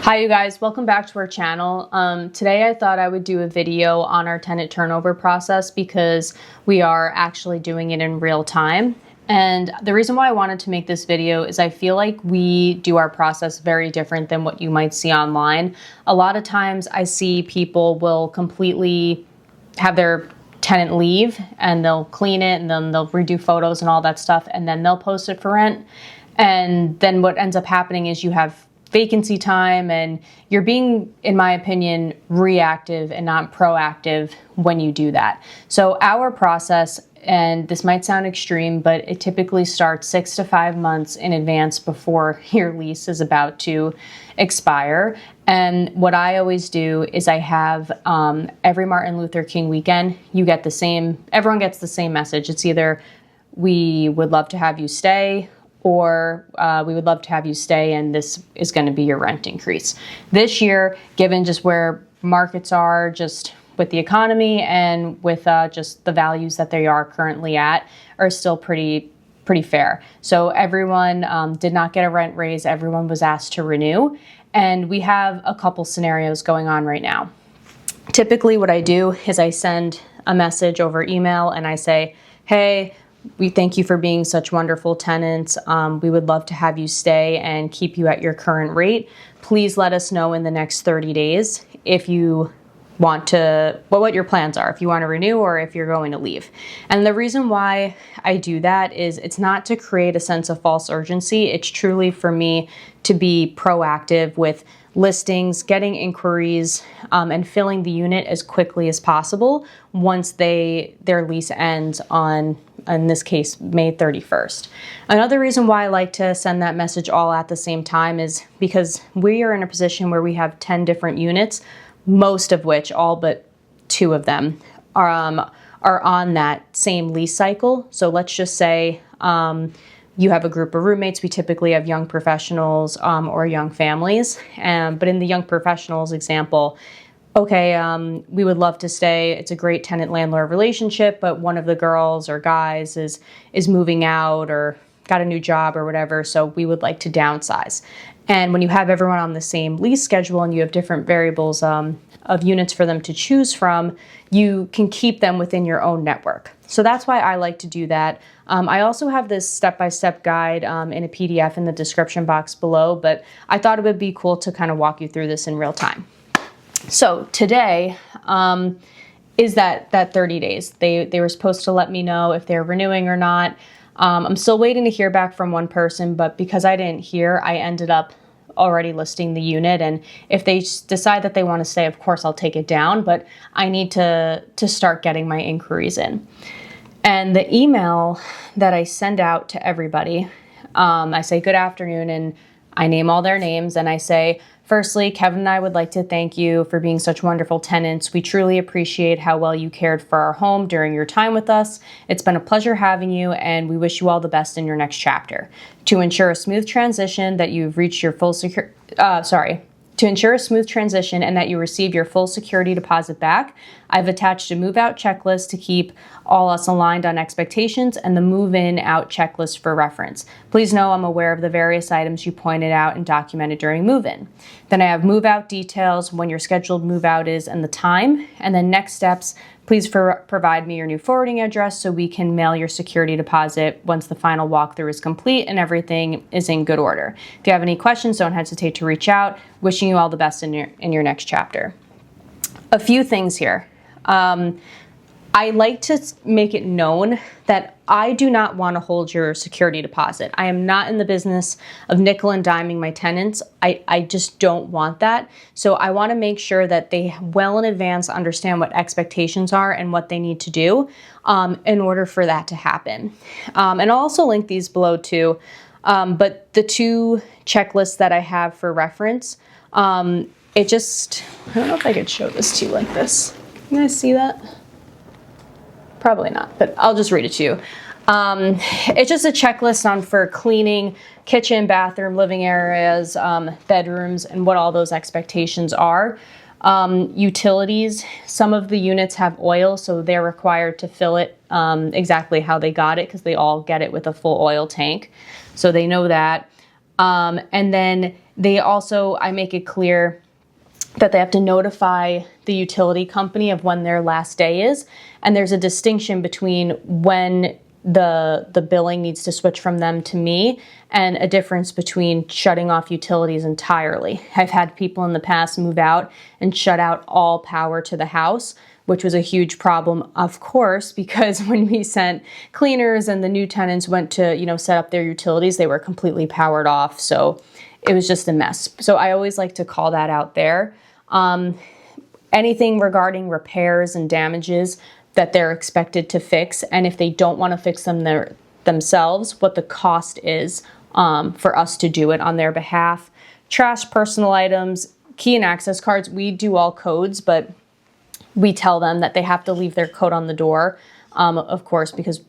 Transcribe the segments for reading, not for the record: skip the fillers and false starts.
Hi you guys, welcome back to our channel. Today I thought I would do a video on our tenant turnover process because we are actually doing it in real time. And the reason why I wanted to make this video is I feel like we do our process very different than what you might see online. A lot of times I see people will completely have their tenant leave and they'll clean it and then they'll redo photos and all that stuff and then they'll post it for rent. And then what ends up happening is you have vacancy time and you're being, in my opinion, reactive and not proactive when you do that. So our process, and this might sound extreme, but it typically starts 6 to 5 months in advance before your lease is about to expire. And what I always do is I have every Martin Luther King weekend, everyone gets the same message. It's either we would love to have you stay, or we would love to have you stay and this is going to be your rent increase. This year, given just where markets are, just with the economy and with just the values that they are currently at, are still pretty fair. So everyone did not get a rent raise. Everyone was asked to renew. And we have a couple scenarios going on right now. Typically what I do is I send a message over email and I say, hey, we thank you for being such wonderful tenants. We would love to have you stay and keep you at your current rate. Please let us know in the next 30 days if you want to, what your plans are, if you want to renew or if you're going to leave. And the reason why I do that is it's not to create a sense of false urgency. It's truly for me to be proactive with listings, getting inquiries, and filling the unit as quickly as possible once their lease ends on, in this case, May 31st. Another reason why I like to send that message all at the same time is because we are in a position where we have 10 different units, most of which, all but 2 of them, are on that same lease cycle. So let's just say you have a group of roommates. We typically have young professionals or young families. But in the young professionals example, okay, we would love to stay. It's a great tenant-landlord relationship, but one of the girls or guys is moving out or got a new job or whatever, so we would like to downsize. And when you have everyone on the same lease schedule and you have different variables of units for them to choose from, you can keep them within your own network. So that's why I like to do that. I also have this step-by-step guide in a PDF in the description box below, but I thought it would be cool to kind of walk you through this in real time. So today is that 30 days. They were supposed to let me know if they're renewing or not. I'm still waiting to hear back from one person, but because I didn't hear, I ended up already listing the unit. And if they decide that they want to stay, of course, I'll take it down, but I need to start getting my inquiries in. And the email that I send out to everybody, I say, good afternoon, and I name all their names, and I say, firstly, Kevin and I would like to thank you for being such wonderful tenants. We truly appreciate how well you cared for our home during your time with us. It's been a pleasure having you, and we wish you all the best in your next chapter. To ensure a smooth transition that you've reached your full To ensure a smooth transition and that you receive your full security deposit back, I've attached a move-out checklist to keep all us aligned on expectations and the move-in out checklist for reference. Please know I'm aware of the various items you pointed out and documented during move-in. Then I have move-out details, when your scheduled move-out is and the time, and then next steps. Please provide me your new forwarding address so we can mail your security deposit once the final walkthrough is complete and everything is in good order. If you have any questions, don't hesitate to reach out. Wishing you all the best in your next chapter. A few things here. I like to make it known that I do not want to hold your security deposit. I am not in the business of nickel and diming my tenants. I just don't want that. So I want to make sure that they well in advance understand what expectations are and what they need to do in order for that to happen. And I'll also link these below too. But the 2 checklists that I have for reference, I don't know if I could show this to you like this. Can you guys see that? Probably not, but I'll just read it to you. It's just a checklist for cleaning, kitchen, bathroom, living areas, bedrooms, and what all those expectations are. Utilities, some of the units have oil, so they're required to fill it exactly how they got it because they all get it with a full oil tank. So they know that. And then I make it clear that they have to notify the utility company of when their last day is. And there's a distinction between when the billing needs to switch from them to me, and a difference between shutting off utilities entirely. I've had people in the past move out and shut out all power to the house, which was a huge problem, of course, because when we sent cleaners and the new tenants went to, set up their utilities, they were completely powered off. So it was just a mess. So I always like to call that out there. Anything regarding repairs and damages that they're expected to fix, and if they don't want to fix them themselves, what the cost is for us to do it on their behalf. Trash, personal items, key and access cards, we do all codes, but we tell them that they have to leave their code on the door, of course, because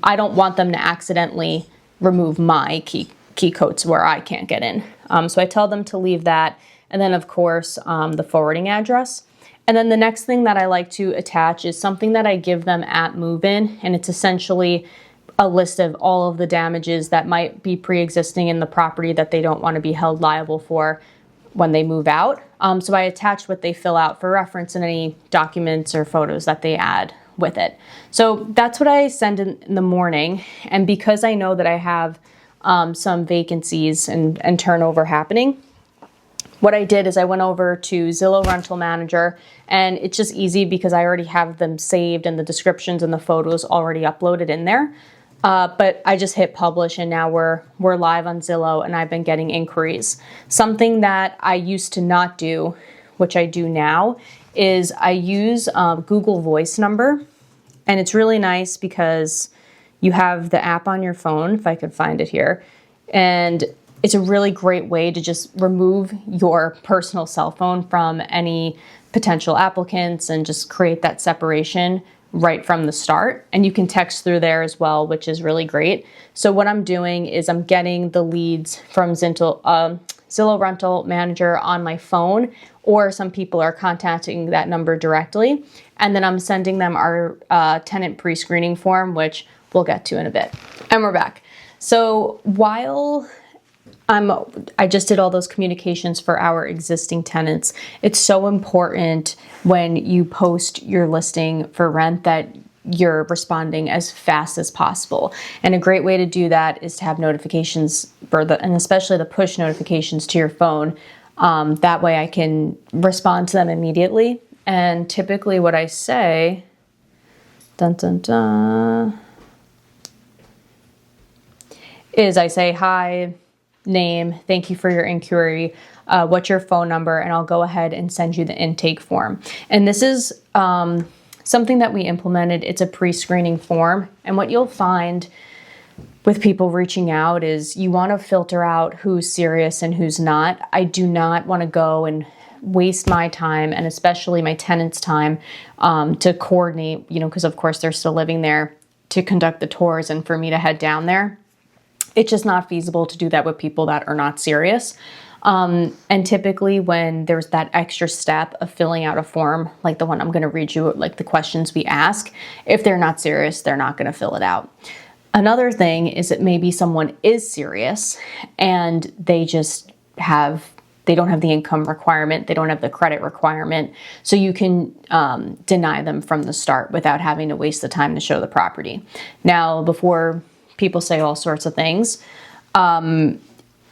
I don't want them to accidentally remove my key codes where I can't get in. So I tell them to leave that, and then of course the forwarding address. And then the next thing that I like to attach is something that I give them at move-in, and it's essentially a list of all of the damages that might be pre-existing in the property that they don't want to be held liable for when they move out. So I attach what they fill out for reference and any documents or photos that they add with it. So that's what I send in the morning. And because I know that I have some vacancies and turnover happening, what I did is I went over to Zillow Rental Manager, and it's just easy because I already have them saved and the descriptions and the photos already uploaded in there. But I just hit publish, and now we're live on Zillow, and I've been getting inquiries. Something that I used to not do, which I do now, is I use Google Voice Number, and it's really nice because you have the app on your phone, if I could find it here, and it's a really great way to just remove your personal cell phone from any potential applicants and just create that separation right from the start. And you can text through there as well, which is really great. So what I'm doing is I'm getting the leads from Zillow Rental Manager on my phone, or some people are contacting that number directly. And then I'm sending them our tenant pre-screening form, which we'll get to in a bit. And we're back. So while I just did all those communications for our existing tenants, it's so important when you post your listing for rent that you're responding as fast as possible. And a great way to do that is to have notifications and especially the push notifications to your phone. That way I can respond to them immediately. And typically what I say, is I say, hi, name, thank you for your inquiry, what's your phone number, and I'll go ahead and send you the intake form. And this is something that we implemented. It's a pre-screening form, and what you'll find with people reaching out is you want to filter out who's serious and who's not. I do not want to go and waste my time, and especially my tenants' time, to coordinate, because of course they're still living there, to conduct the tours and for me to head down there. It's just not feasible to do that with people that are not serious. And typically when there's that extra step of filling out a form, like the one I'm going to read you, like the questions we ask, if they're not serious, they're not going to fill it out. Another thing is that maybe someone is serious and they don't have the income requirement, they don't have the credit requirement, so you can deny them from the start without having to waste the time to show the property. Now, before people say all sorts of things,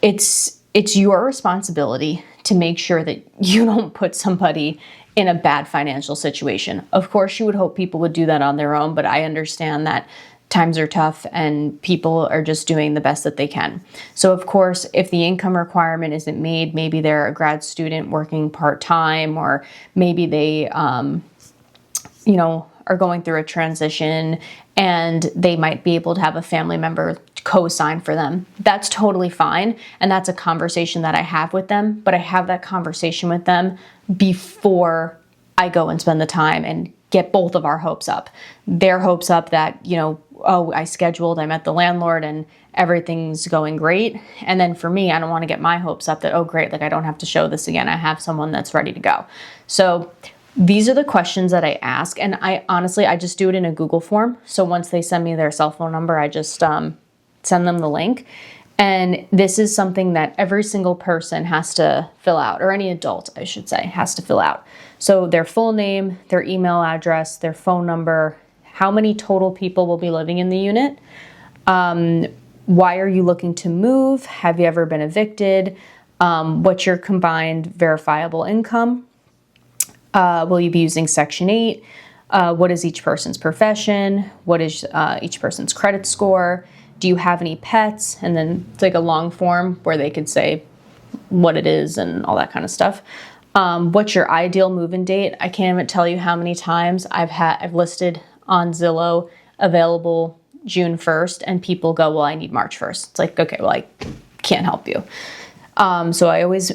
it's your responsibility to make sure that you don't put somebody in a bad financial situation. Of course, you would hope people would do that on their own, but I understand that times are tough and people are just doing the best that they can. So of course, if the income requirement isn't made, maybe they're a grad student working part-time, or maybe they, are going through a transition and they might be able to have a family member co-sign for them. That's totally fine. And that's a conversation that I have with them, but I have that conversation with them before I go and spend the time and get both of our hopes up. Their hopes up that, I met the landlord and everything's going great. And then for me, I don't want to get my hopes up that, oh great, I don't have to show this again. I have someone that's ready to go. So these are the questions that I ask. And I just do it in a Google form. So once they send me their cell phone number, I just send them the link. And this is something that every single person has to fill out, or any adult, I should say, has to fill out. So their full name, their email address, their phone number, how many total people will be living in the unit, why are you looking to move, have you ever been evicted, what's your combined verifiable income, will you be using Section 8, what is each person's profession, what is each person's credit score, do you have any pets? And then it's like a long form where they could say what it is and all that kind of stuff. What's your ideal move-in date? I can't even tell you how many times I've listed on Zillow available June 1st, and people go, well, I need March 1st. It's like, okay, well, I can't help you. So I always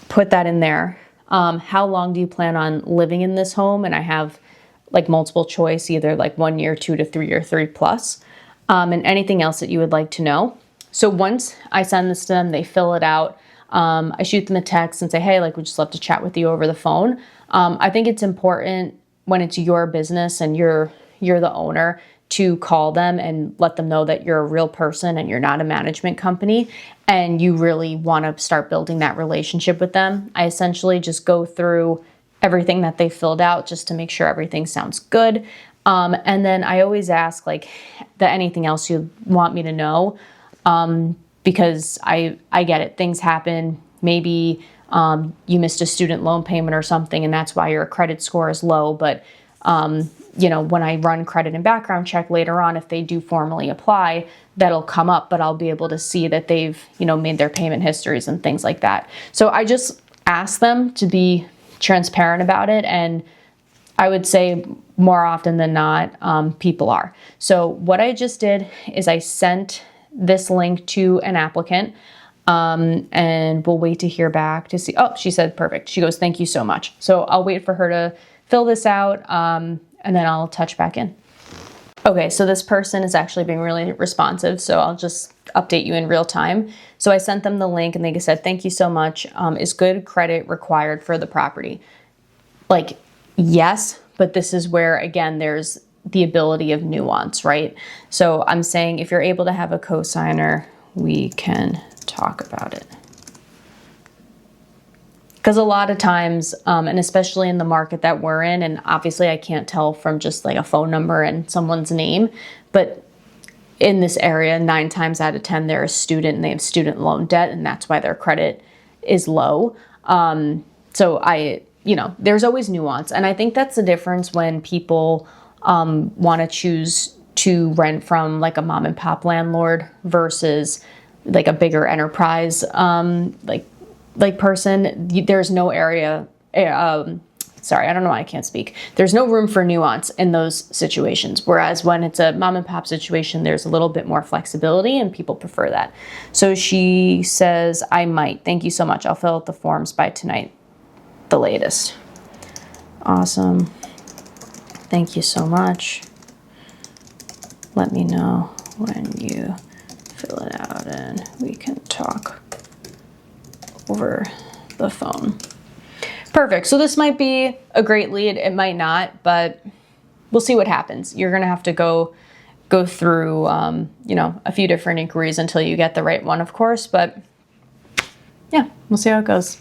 put that in there. How long do you plan on living in this home? And I have like multiple choice, either like 1 year, 2 to 3, or 3+. And anything else that you would like to know. So once I send this to them, they fill it out. I shoot them a text and say, hey, like, we'd just love to chat with you over the phone. I think it's important when it's your business and you're the owner to call them and let them know that you're a real person and you're not a management company, and you really want to start building that relationship with them. I essentially just go through everything that they filled out just to make sure everything sounds good. And then I always ask like that anything else you want me to know, because I get it. Things happen. Maybe you missed a student loan payment or something, and that's why your credit score is low. But when I run credit and background check later on, if they do formally apply, that'll come up, but I'll be able to see that they've made their payment histories and things like that. So I just ask them to be transparent about it, and I would say more often than not, people are. So what I just did is I sent this link to an applicant, and we'll wait to hear back to see. Oh, she said perfect. She goes, thank you so much. So I'll wait for her to fill this out, and then I'll touch back in. Okay, so this person is actually being really responsive, so I'll just update you in real time. So I sent them the link, and they said, thank you so much. Is good credit required for the property? Like, yes, but this is where, again, there's the ability of nuance, right? So I'm saying if you're able to have a cosigner, we can talk about it. Because a lot of times, and especially in the market that we're in, and obviously I can't tell from just like a phone number and someone's name, but in this area, 9 times out of 10, they're a student and they have student loan debt, and that's why their credit is low. There's always nuance. And I think that's the difference when people want to choose to rent from like a mom and pop landlord versus like a bigger enterprise, like person. There's no area, sorry, I don't know why I can't speak. There's no room for nuance in those situations. Whereas when it's a mom and pop situation, there's a little bit more flexibility and people prefer that. So she says, I might. Thank you so much. I'll fill out the forms by tonight, the latest. Awesome. Thank you so much. Let me know when you fill it out and we can talk over the phone. Perfect. So this might be a great lead. It might not, but we'll see what happens. You're going to have to go through, a few different inquiries until you get the right one, of course. But yeah, we'll see how it goes.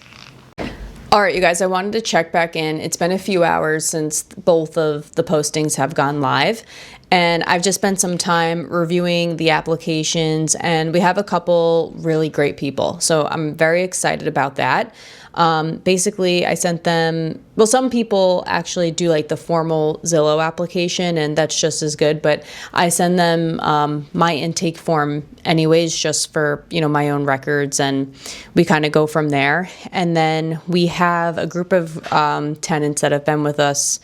All right, you guys, I wanted to check back in. It's been a few hours since both of the postings have gone live, and I've just spent some time reviewing the applications, and we have a couple really great people. So I'm very excited about that. Basically, I sent them, well, some people actually do like the formal Zillow application, and that's just as good, but I send them my intake form anyways, just for, my own records, and we kind of go from there. And then we have a group of tenants that have been with us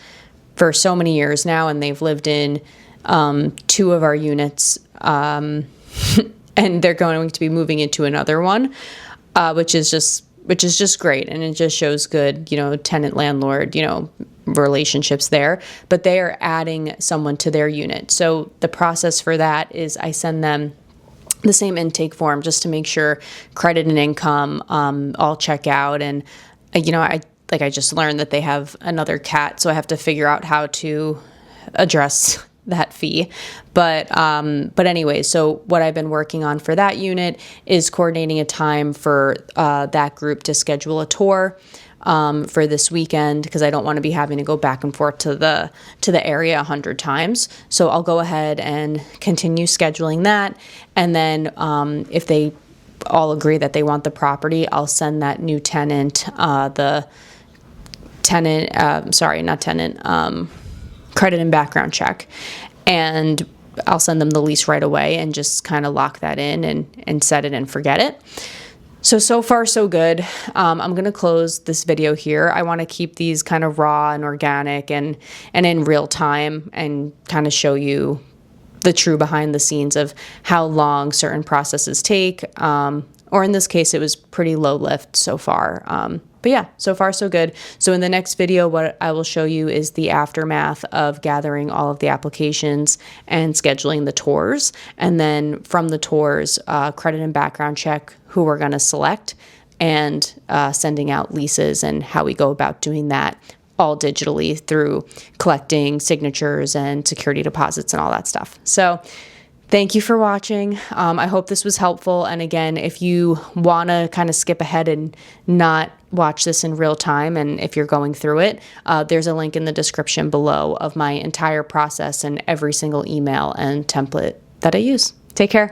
for so many years now, and they've lived in 2 of our units, and they're going to be moving into another one, which is just great. And it just shows good, tenant landlord, relationships there, but they are adding someone to their unit. So the process for that is I send them the same intake form just to make sure credit and income, all check out. And, I just learned that they have another cat, so I have to figure out how to address that fee. But anyway, so what I've been working on for that unit is coordinating a time for that group to schedule a tour for this weekend, because I don't want to be having to go back and forth to the area 100 times. So I'll go ahead and continue scheduling that, and then if they all agree that they want the property, I'll send that new tenant credit and background check, and I'll send them the lease right away and just kind of lock that in and set it and forget it. So far so good. I'm going to close this video here. I want to keep these kind of raw and organic and in real time, and kind of show you the true behind the scenes of how long certain processes take. Or in this case, it was pretty low lift so far. But yeah, so far so good. So in the next video, what I will show you is the aftermath of gathering all of the applications and scheduling the tours. And then from the tours, credit and background check who we're going to select, and sending out leases and how we go about doing that all digitally through collecting signatures and security deposits and all that stuff. So thank you for watching. I hope this was helpful. And again, if you want to kind of skip ahead and not watch this in real time, and if you're going through it, there's a link in the description below of my entire process and every single email and template that I use. Take care.